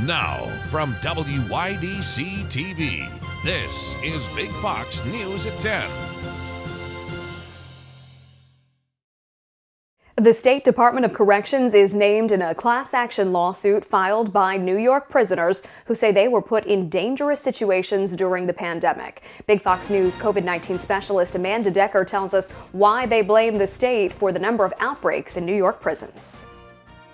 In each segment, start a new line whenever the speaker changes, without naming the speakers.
Now, from WYDC TV, this is Big Fox News at 10.
The State Department of Corrections is named in a class action lawsuit filed by New York prisoners who say they were put in dangerous situations during the pandemic. Big Fox News COVID-19 specialist Amanda Decker tells us why they blame the state for the number of outbreaks in New York prisons.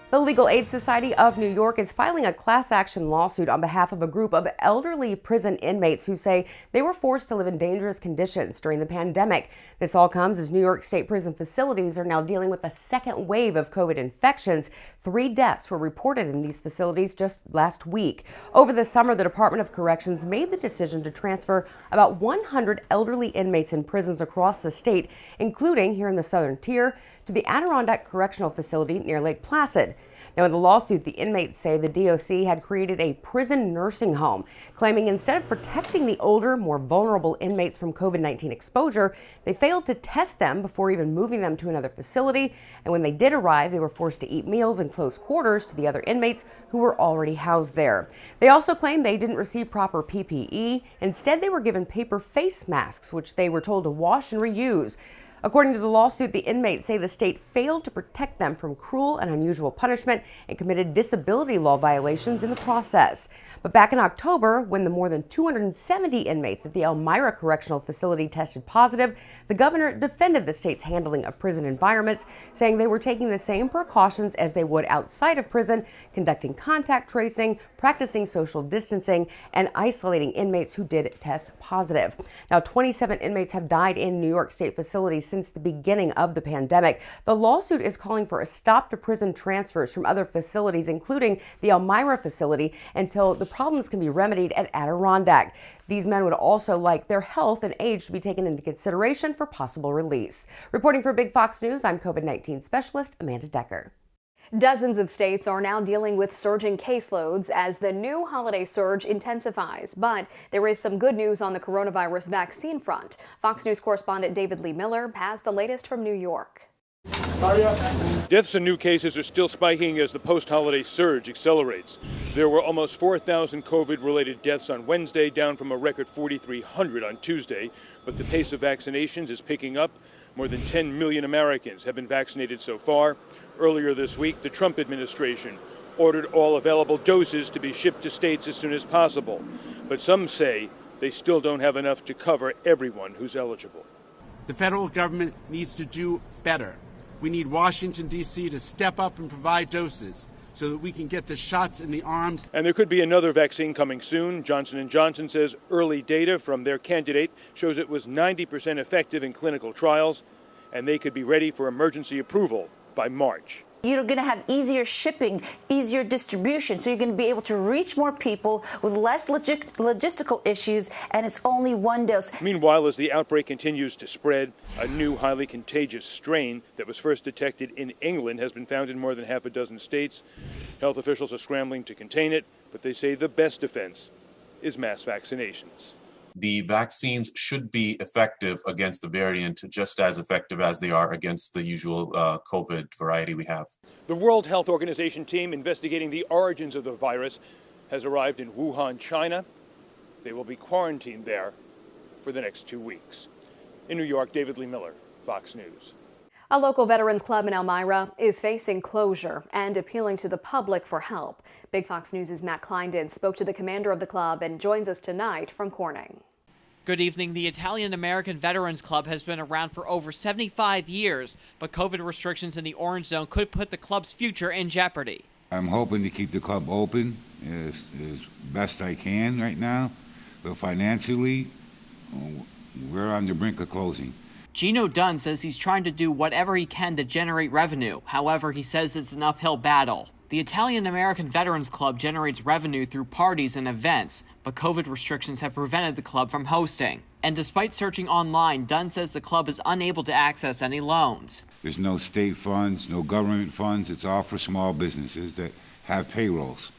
The Legal Aid Society of New York is filing a class action lawsuit on behalf of a group of elderly prison inmates who say they were forced to live in dangerous conditions during the pandemic. This all comes as New York State prison facilities are now dealing with a second wave of COVID infections. 3 deaths were reported in these facilities just last week. Over the summer, the Department of Corrections made the decision to transfer about 100 elderly inmates in prisons across the state, including here in the Southern Tier, to the Adirondack Correctional Facility near Lake Placid. Now, in the lawsuit, the inmates say the DOC had created a prison nursing home, claiming instead of protecting the older, more vulnerable inmates from COVID-19 exposure, they failed to test them before even moving them to another facility. And when they did arrive, they were forced to eat meals in close quarters to the other inmates who were already housed there. They also claimed they didn't receive proper PPE. Instead, they were given paper face masks, which they were told to wash and reuse. According to the lawsuit, the inmates say the state failed to protect them from cruel and unusual punishment and committed disability law violations in the process. But back in October, when the more than 270 inmates at the Elmira Correctional Facility tested positive, the governor defended the state's handling of prison environments, saying they were taking the same precautions as they would outside of prison, conducting contact tracing, practicing social distancing, and isolating inmates who did test positive. Now, 27 inmates have died in New York State facilities since the beginning of the pandemic. The lawsuit is calling for a stop to prison transfers from other facilities, including the Elmira facility, until the problems can be remedied at Adirondack. These men would also like their health and age to be taken into consideration for possible release. Reporting for Big Fox News, I'm COVID-19 specialist Amanda Decker.
Dozens of states are now dealing with surging caseloads as the new holiday surge intensifies. But there is some good news on the coronavirus vaccine front. Fox News correspondent David Lee Miller has the latest from New York.
Deaths and new cases are still spiking as the post-holiday surge accelerates. There were almost 4,000 COVID-related deaths on Wednesday, down from a record 4,300 on Tuesday. But the pace of vaccinations is picking up. More than 10 million Americans have been vaccinated so far. Earlier this week, the Trump administration ordered all available doses to be shipped to states as soon as possible. But some say they still don't have enough to cover everyone who's eligible.
The federal government needs to do better. We need Washington, D.C. to step up and provide doses so that we can get the shots in the arms.
And there could be another vaccine coming soon. Johnson & Johnson says early data from their candidate shows it was 90% effective in clinical trials, and they could be ready for emergency approval by March.
You're going to have easier shipping, easier distribution, so you're going to be able to reach more people with less logistical issues, and it's only one dose.
Meanwhile, as the outbreak continues to spread, a new highly contagious strain that was first detected in England has been found in more than half a dozen states. Health officials are scrambling to contain it, but they say the best defense is mass vaccinations.
The vaccines should be effective against the variant, just as effective as they are against the usual COVID variety we have.
The World Health Organization team investigating the origins of the virus has arrived in Wuhan, China. They will be quarantined there for the next 2 weeks. In New York, David Lee Miller, Fox News.
A local veterans club in Elmira is facing closure and appealing to the public for help. Big Fox News' Matt Kleindon spoke to the commander of the club and joins us tonight from Corning.
Good evening. The Italian-American Veterans Club has been around for over 75 years, but COVID restrictions in the Orange Zone could put the club's future in jeopardy.
I'm hoping to keep the club open as best I can right now, but financially, we're on the brink of closing.
Gino Dunn says he's trying to do whatever he can to generate revenue. However, he says it's an uphill battle. The Italian-American Veterans Club generates revenue through parties and events, but COVID restrictions have prevented the club from hosting. And despite searching online, Dunn says the club is unable to access any loans.
There's no state funds, no government funds. It's all for small businesses that have payrolls.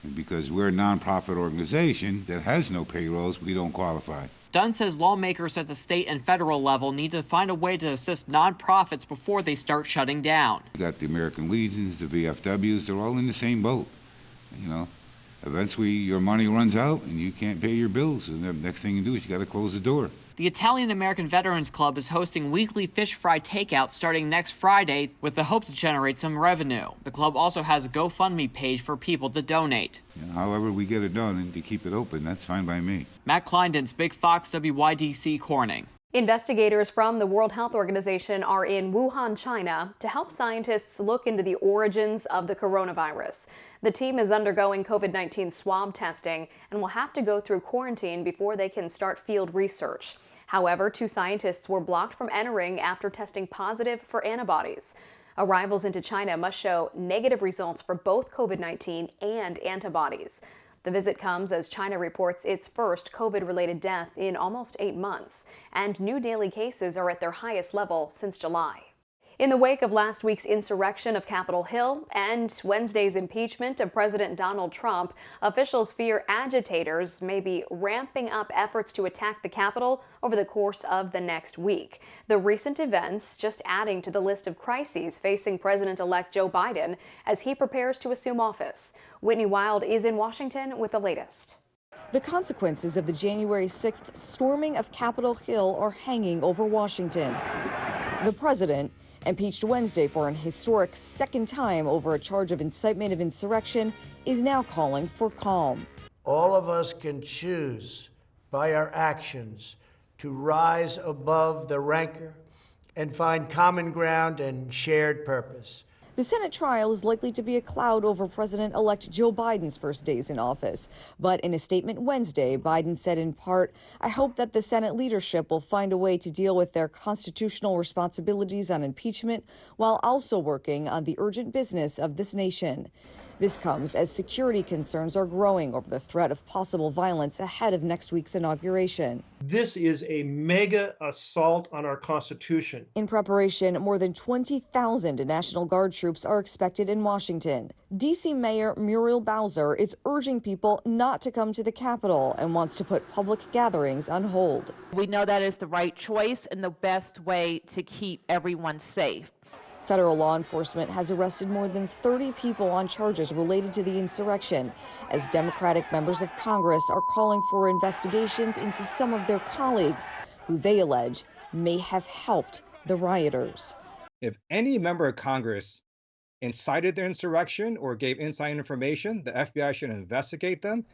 And because we're a nonprofit organization that has no payrolls, we don't qualify.
Dunn says lawmakers at the state and federal level need to find a way to assist nonprofits before they start shutting down.
You got the American Legions, the VFWs, they're all in the same boat. You know, Eventually, your money runs out and you can't pay your bills. And the next thing you do is you got to close the door.
The Italian American Veterans Club is hosting weekly fish fry takeout starting next Friday with the hope to generate some revenue. The club also has a GoFundMe page for people to donate.
However we get it done and to keep it open, that's fine by me.
Matt Kleindens, Big Fox, WYDC Corning.
Investigators from the World Health Organization are in Wuhan, China, to help scientists look into the origins of the coronavirus. The team is undergoing COVID-19 swab testing and will have to go through quarantine before they can start field research. However, 2 scientists were blocked from entering after testing positive for antibodies. Arrivals into China must show negative results for both COVID-19 and antibodies. The visit comes as China reports its first COVID-related death in almost 8 months, and new daily cases are at their highest level since July. In the wake of last week's insurrection of Capitol Hill and Wednesday's impeachment of President Donald Trump, officials fear agitators may be ramping up efforts to attack the Capitol over the course of the next week. The recent events just adding to the list of crises facing President-elect Joe Biden as he prepares to assume office. Whitney Wild is in Washington with the latest.
The consequences of the January 6th storming of Capitol Hill are hanging over Washington. The president, impeached Wednesday for an historic second time over a charge of incitement of insurrection, is now calling for calm.
All of us can choose by our actions to rise above the rancor and find common ground and shared purpose.
The Senate trial is likely to be a cloud over President-elect Joe Biden's first days in office. But in a statement Wednesday, Biden said in part, "I hope that the Senate leadership will find a way to deal with their constitutional responsibilities on impeachment while also working on the urgent business of this nation." This comes as security concerns are growing over the threat of possible violence ahead of next week's inauguration.
This is a mega assault on our Constitution.
In preparation, more than 20,000 National Guard troops are expected in Washington. D.C. Mayor Muriel Bowser is urging people not to come to the Capitol and wants to put public gatherings on hold.
We know that is the right choice and the best way to keep everyone safe.
Federal law enforcement has arrested more than 30 people on charges related to the insurrection, as Democratic members of Congress are calling for investigations into some of their colleagues who they allege may have helped the rioters.
If any member of Congress incited the insurrection or gave inside information, the FBI should investigate them.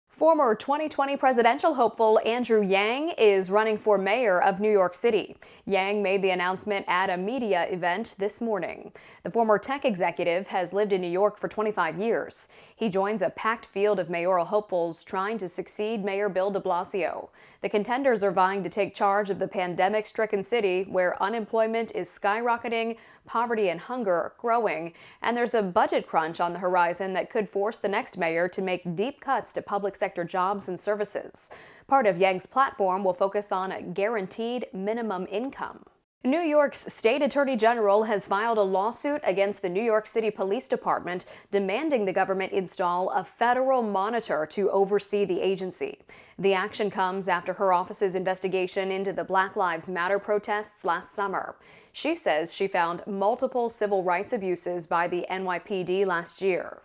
Former 2020 presidential hopeful Andrew Yang is running for mayor of New York City. Yang made the announcement at a media event this morning. The former tech executive has lived in New York for 25 years. He joins a packed field of mayoral hopefuls trying to succeed Mayor Bill de Blasio. The contenders are vying to take charge of the pandemic-stricken city where unemployment is skyrocketing, poverty and hunger are growing, and there's a budget crunch on the horizon that could force the next mayor to make deep cuts to public sector jobs and services. Part of Yang's platform will focus on a guaranteed minimum income. New York's state attorney general has filed a lawsuit against the New York City Police Department demanding the government install a federal monitor to oversee the agency. The action comes after her office's investigation into the Black Lives Matter protests last summer. She says she found multiple civil rights abuses by the NYPD last year.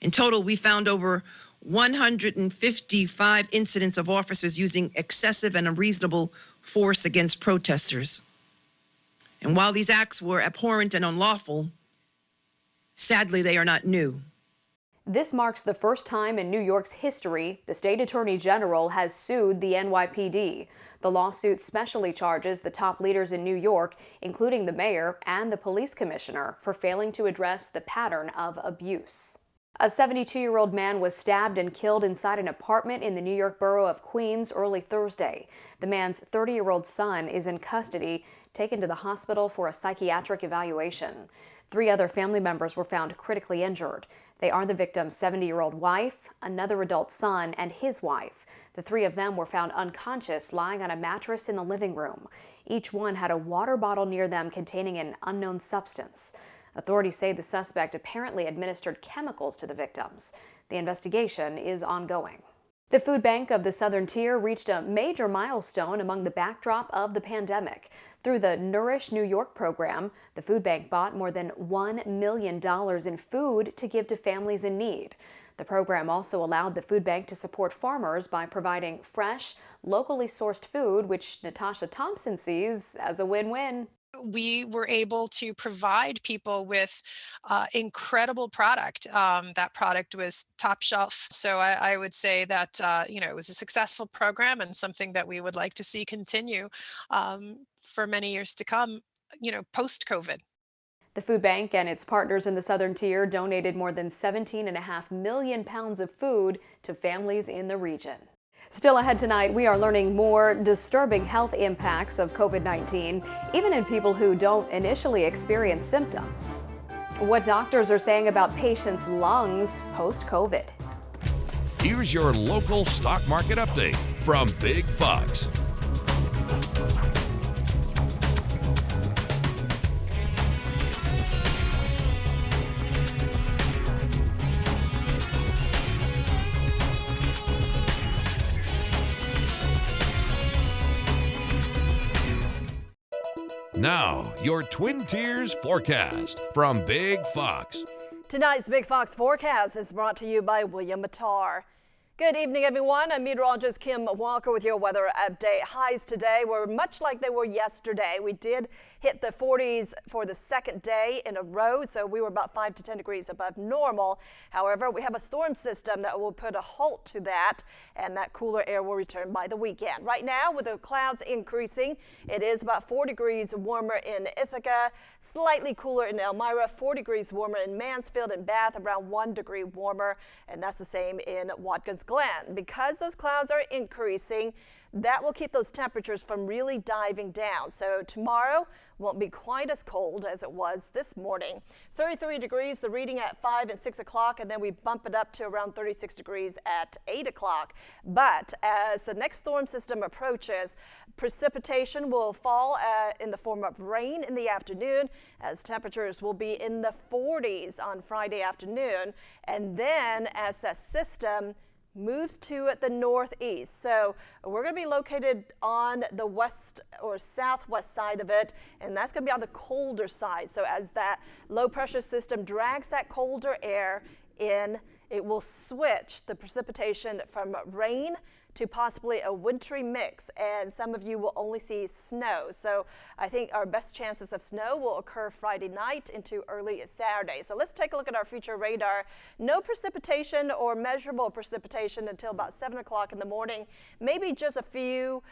In total, we found over 155 incidents of officers using excessive and unreasonable force against protesters. And while these acts were abhorrent and unlawful, sadly, they are not new.
This marks the first time in New York's history the state attorney general has sued the NYPD. The lawsuit specially charges the top leaders in New York, including the mayor and the police commissioner, for failing to address the pattern of abuse. A 72-year-old man was stabbed and killed inside an apartment in the New York borough of Queens early Thursday. The man's 30-year-old son is in custody, taken to the hospital for a psychiatric evaluation. 3 other family members were found critically injured. They are the victim's 70-year-old wife, another adult son, and his wife. The 3 of them were found unconscious, lying on a mattress in the living room. Each one had a water bottle near them containing an unknown substance. Authorities say the suspect apparently administered chemicals to the victims. The investigation is ongoing. The food bank of the Southern Tier reached a major milestone among the backdrop of the pandemic. Through the Nourish New York program, the food bank bought more than $1 million in food to give to families in need. The program also allowed the food bank to support farmers by providing fresh, locally sourced food, which Natasha Thompson sees as a win-win.
We were able to provide people with incredible product. That product was top shelf. So I would say that, it was a successful program and something that we would like to see continue for many years to come, post-COVID.
The food bank and its partners in the Southern Tier donated more than 17.5 million pounds of food to families in the region. Still ahead tonight, we are learning more disturbing health impacts of COVID-19, even in people who don't initially experience symptoms. What doctors are saying about patients' lungs post-COVID.
Here's your local stock market update from Big Fox. Now, your Twin Tiers forecast from Big Fox.
Tonight's Big Fox forecast is brought to you by William Mattar. Good evening, everyone. I'm meteorologist Kim Walker with your weather update. Highs today were much like they were yesterday. We did hit the 40s for the second day in a row, so we were about 5 to 10 degrees above normal. However, we have a storm system that will put a halt to that, and that cooler air will return by the weekend. Right now, with the clouds increasing, it is about 4 degrees warmer in Ithaca, slightly cooler in Elmira, 4 degrees warmer in Mansfield and Bath, around 1 degree warmer, and that's the same in Watkins Glen. Because those clouds are increasing, that will keep those temperatures from really diving down. So tomorrow won't be quite as cold as it was this morning. 33 degrees, the reading at 5 and 6 o'clock, and then we bump it up to around 36 degrees at 8 o'clock. But as the next storm system approaches, precipitation will fall in the form of rain in the afternoon, as temperatures will be in the 40s on Friday afternoon. And then as that system moves to the northeast. So we're going to be located on the west or southwest side of it, and that's going to be on the colder side. So as that low pressure system drags that colder air in, it will switch the precipitation from rain to possibly a wintry mix, and some of you will only see snow. So I think our best chances of snow will occur Friday night into early Saturday. So let's take a look at our future radar. No precipitation or measurable precipitation until about 7 o'clock in the morning. Maybe just a few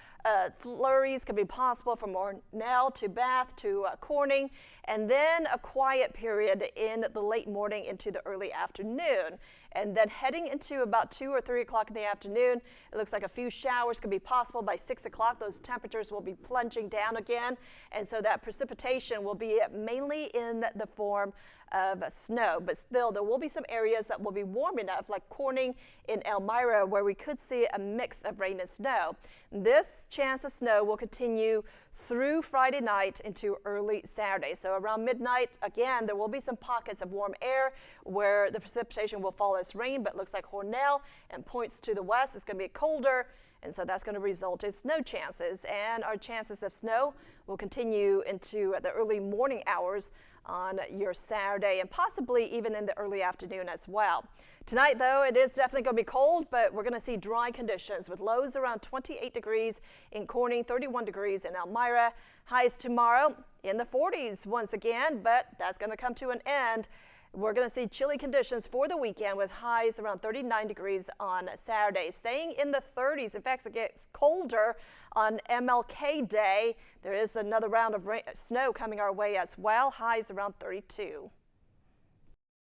flurries could be possible from Ornell to Bath to Corning, and then a quiet period in the late morning into the early afternoon. And then heading into about 2 or 3 o'clock in the afternoon, it looks like a few showers could be possible. By 6 o'clock, those temperatures will be plunging down again. And so that precipitation will be mainly in the form of snow. But still, there will be some areas that will be warm enough, like Corning in Elmira, where we could see a mix of rain and snow. This chance of snow will continue through Friday night into early Saturday. So around midnight, again, there will be some pockets of warm air where the precipitation will fall as rain, but it looks like Hornell and points to the west. It's going to be colder, and so that's going to result in snow chances. And our chances of snow will continue into the early morning hours on your Saturday and possibly even in the early afternoon as well. Tonight, though, it is definitely going to be cold, but we're going to see dry conditions with lows around 28 degrees in Corning, 31 degrees in Elmira. Highs tomorrow in the 40s once again, but that's going to come to an end. We're going to see chilly conditions for the weekend with highs around 39 degrees on Saturday, staying in the 30s. In fact, it gets colder on MLK Day. There is another round of snow coming our way as well, highs around 32.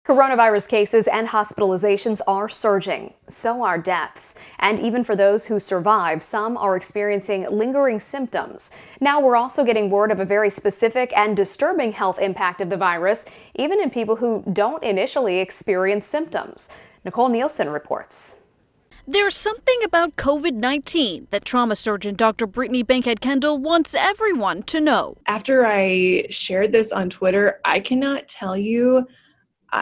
Coronavirus cases and hospitalizations are surging. So are deaths. And even for those who survive, some are experiencing lingering symptoms. Now we're also getting word of a very specific and disturbing health impact of the virus, even in people who don't initially experience symptoms. Nicole Nielsen reports.
There's something about COVID-19 that trauma surgeon Dr. Brittany Bankhead-Kendall wants everyone to know.
After I shared this on Twitter, I cannot tell you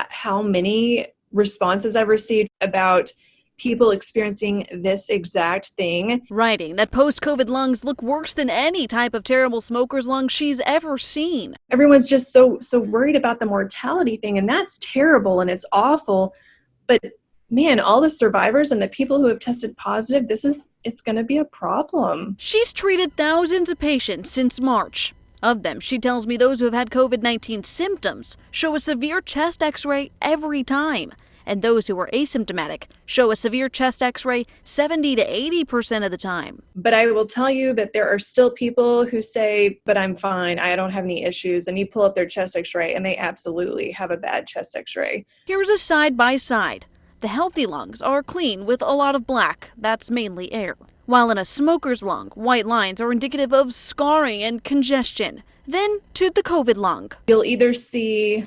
how many responses I've received about people experiencing this exact thing.
Writing that post-COVID lungs look worse than any type of terrible smoker's lung she's ever seen.
Everyone's just so worried about the mortality thing, and that's terrible and it's awful. But man, all the survivors and the people who have tested positive, it's going to be a problem.
She's treated thousands of patients since March. Of them, she tells me those who have had COVID-19 symptoms show a severe chest x-ray every time. And those who are asymptomatic show a severe chest x-ray 70 to 80% of the time.
But I will tell you that there are still people who say, but I'm fine, I don't have any issues. And you pull up their chest x-ray and they absolutely have a bad chest x-ray.
Here's a side-by-side. The healthy lungs are clean with a lot of black, that's mainly air. While in a smoker's lung, white lines are indicative of scarring and congestion. Then to the COVID lung.
You'll either see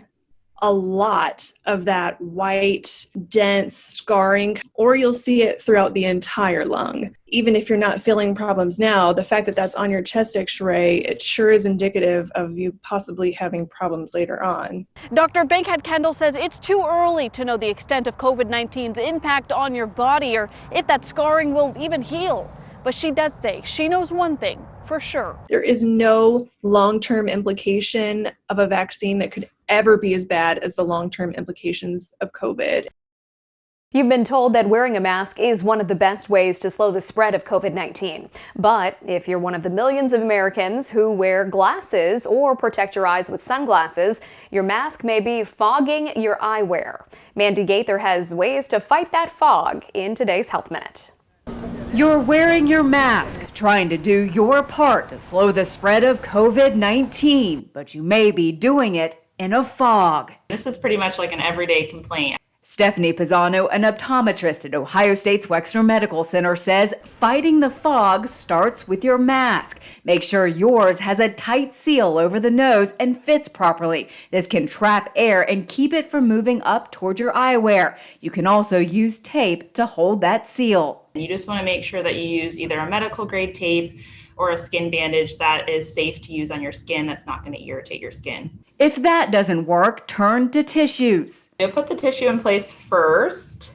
a lot of that white, dense scarring, or you'll see it throughout the entire lung. Even if you're not feeling problems now, the fact that that's on your chest x-ray, it sure is indicative of you possibly having problems later on.
Dr. Bankhead-Kendall says it's too early to know the extent of COVID-19's impact on your body or if that scarring will even heal. But she does say she knows one thing for sure.
There is no long-term implication of a vaccine that could ever be as bad as the long-term implications of COVID.
You've been told that wearing a mask is one of the best ways to slow the spread of COVID-19. But if you're one of the millions of Americans who wear glasses or protect your eyes with sunglasses, your mask may be fogging your eyewear. Mandy Gaither has ways to fight that fog in today's Health Minute.
You're wearing your mask, trying to do your part to slow the spread of COVID-19, but you may be doing it in a fog.
This is pretty much like an everyday complaint.
Stephanie Pisano, an optometrist at Ohio State's Wexner Medical Center, says fighting the fog starts with your mask. Make sure yours has a tight seal over the nose and fits properly. This can trap air and keep it from moving up toward your eyewear. You can also use tape to hold that seal.
You just want to make sure that you use either a medical grade tape or a skin bandage that is safe to use on your skin, that's not going to irritate your skin.
If that doesn't work, turn to tissues.
You'll put the tissue in place first,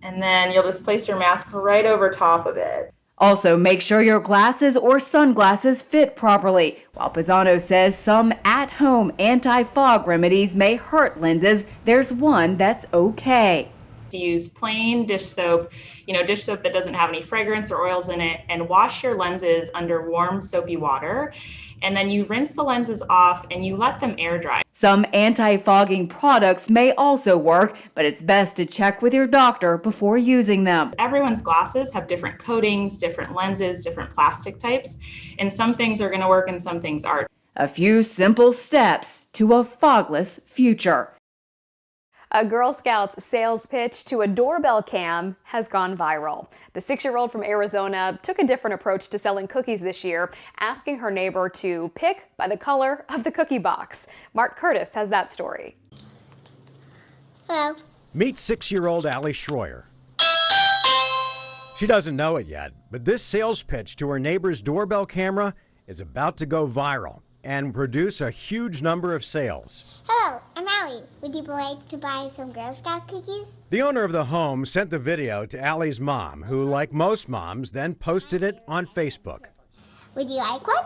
and then you'll just place your mask right over top of it.
Also, make sure your glasses or sunglasses fit properly. While Pisano says some at-home anti-fog remedies may hurt lenses, there's one that's okay.
To use plain dish soap, dish soap that doesn't have any fragrance or oils in it, and wash your lenses under warm soapy water. And then you rinse the lenses off and you let them air dry.
Some anti-fogging products may also work, but it's best to check with your doctor before using them.
Everyone's glasses have different coatings, different lenses, different plastic types, and some things are going to work and some things aren't.
A few simple steps to a fogless future.
A Girl Scouts sales pitch to a doorbell cam has gone viral. The 6-year-old from Arizona took a different approach to selling cookies this year, asking her neighbor to pick by the color of the cookie box. Mark Curtis has that story.
Hello. Meet 6-year-old Allie Schroyer. She doesn't know it yet, but this sales pitch to her neighbor's doorbell camera is about to go viral and produce a huge number of sales.
Hello, I'm Allie. Would you like to buy some Girl Scout cookies?
The owner of the home sent the video to Allie's mom, who, like most moms, then posted it on Facebook.
Would you like one?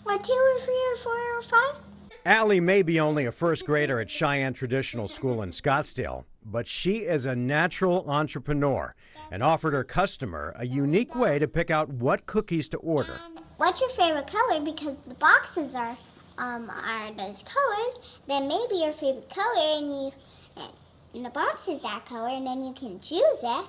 Or 2 or 3 or 4 or 5?
Allie may be only a first grader at Cheyenne Traditional School in Scottsdale, but she is a natural entrepreneur and offered her customer a unique way to pick out what cookies to order.
What's your favorite color? Because the boxes are those colors. Then maybe your favorite color, and the box is that color, and then you can choose it.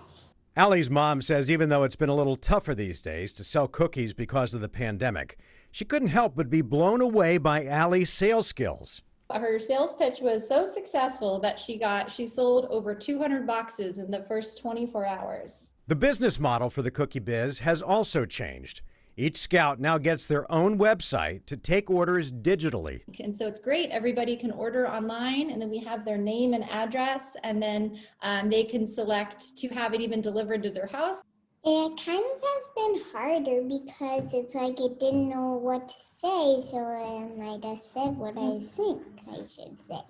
Allie's mom says even though it's been a little tougher these days to sell cookies because of the pandemic, she couldn't help but be blown away by Allie's sales skills.
Her sales pitch was so successful that she sold over 200 boxes in the first 24 hours.
The business model for the cookie biz has also changed. Each scout now gets their own website to take orders digitally.
And so it's great. Everybody can order online, and then we have their name and address, and then they can select to have it even delivered to their house.
It kind of has been harder because it's like it didn't know what to say, so I just said what I think I should say.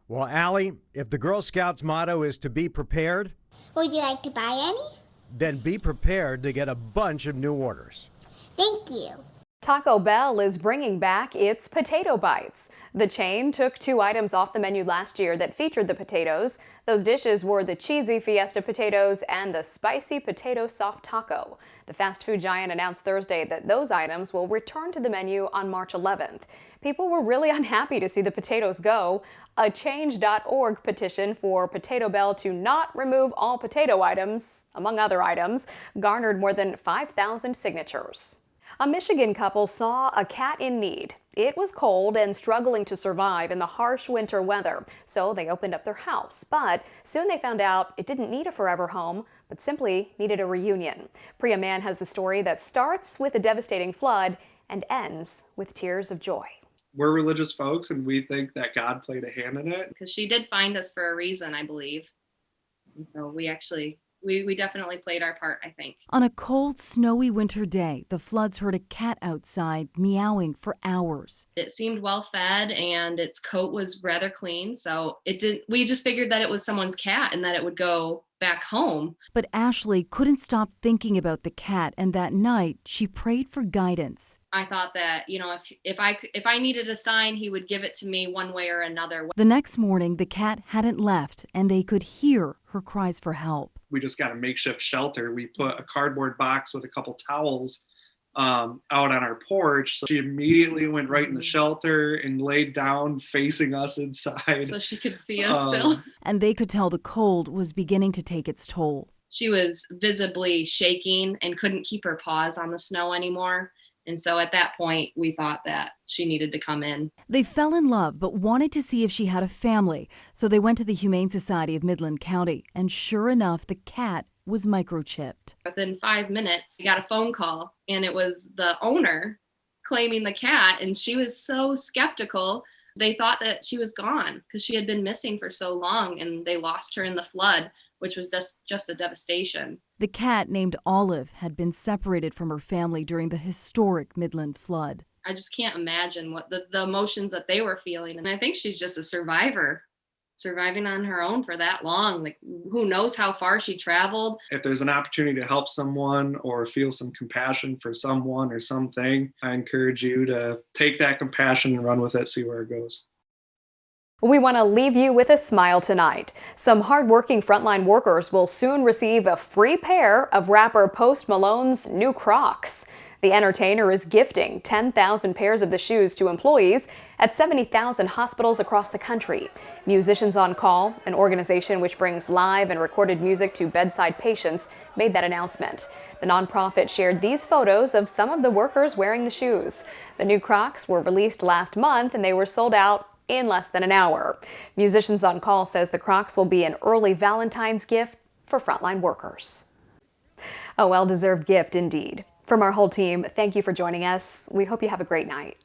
Well, Allie, if the Girl Scouts motto is to be prepared,
would you like to buy any?
Then be prepared to get a bunch of new orders.
Thank you.
Taco Bell is bringing back its potato bites. The chain took 2 items off the menu last year that featured the potatoes. Those dishes were the cheesy Fiesta potatoes and the spicy potato soft taco. The fast food giant announced Thursday that those items will return to the menu on March 11th. People were really unhappy to see the potatoes go. A Change.org petition for Potato Bell to not remove all potato items, among other items, garnered more than 5,000 signatures. A Michigan couple saw a cat in need. It was cold and struggling to survive in the harsh winter weather, so they opened up their house. But soon they found out it didn't need a forever home, but simply needed a reunion. Priya Mann has the story that starts with a devastating flood and ends with tears of joy.
We're religious folks, and we think that God played a hand in it.
Because she did find us for a reason, I believe. And so we definitely played our part, I think.
On a cold, snowy winter day, the floods heard a cat outside meowing for hours.
It seemed well fed and its coat was rather clean, so we just figured that it was someone's cat and that it would go back home.
But Ashley couldn't stop thinking about the cat, and that night she prayed for guidance.
I thought that, if I needed a sign, he would give it to me one way or another.
The next morning, the cat hadn't left, and they could hear her cries for help.
We just got a makeshift shelter. We put a cardboard box with a couple towels out on our porch. So she immediately went right in the shelter and laid down facing us inside.
So she could see us still.
And they could tell the cold was beginning to take its toll.
She was visibly shaking and couldn't keep her paws on the snow anymore. And so at that point, we thought that she needed to come in.
They fell in love, but wanted to see if she had a family. So they went to the Humane Society of Midland County. And sure enough, the cat was microchipped.
Within 5 minutes, we got a phone call, and it was the owner claiming the cat. And she was so skeptical. They thought that she was gone because she had been missing for so long, and they lost her in the flood, which was just a devastation.
The cat, named Olive, had been separated from her family during the historic Midland flood.
I just can't imagine what the emotions that they were feeling. And I think she's just a survivor, surviving on her own for that long. Like, who knows how far she traveled.
If there's an opportunity to help someone or feel some compassion for someone or something, I encourage you to take that compassion and run with it, see where it goes.
We want to leave you with a smile tonight. Some hardworking frontline workers will soon receive a free pair of rapper Post Malone's new Crocs. The entertainer is gifting 10,000 pairs of the shoes to employees at 70,000 hospitals across the country. Musicians on Call, an organization which brings live and recorded music to bedside patients, made that announcement. The nonprofit shared these photos of some of the workers wearing the shoes. The new Crocs were released last month, and they were sold out in less than an hour. Musicians on Call says the Crocs will be an early Valentine's gift for frontline workers. A well-deserved gift indeed. From our whole team, thank you for joining us. We hope you have a great night.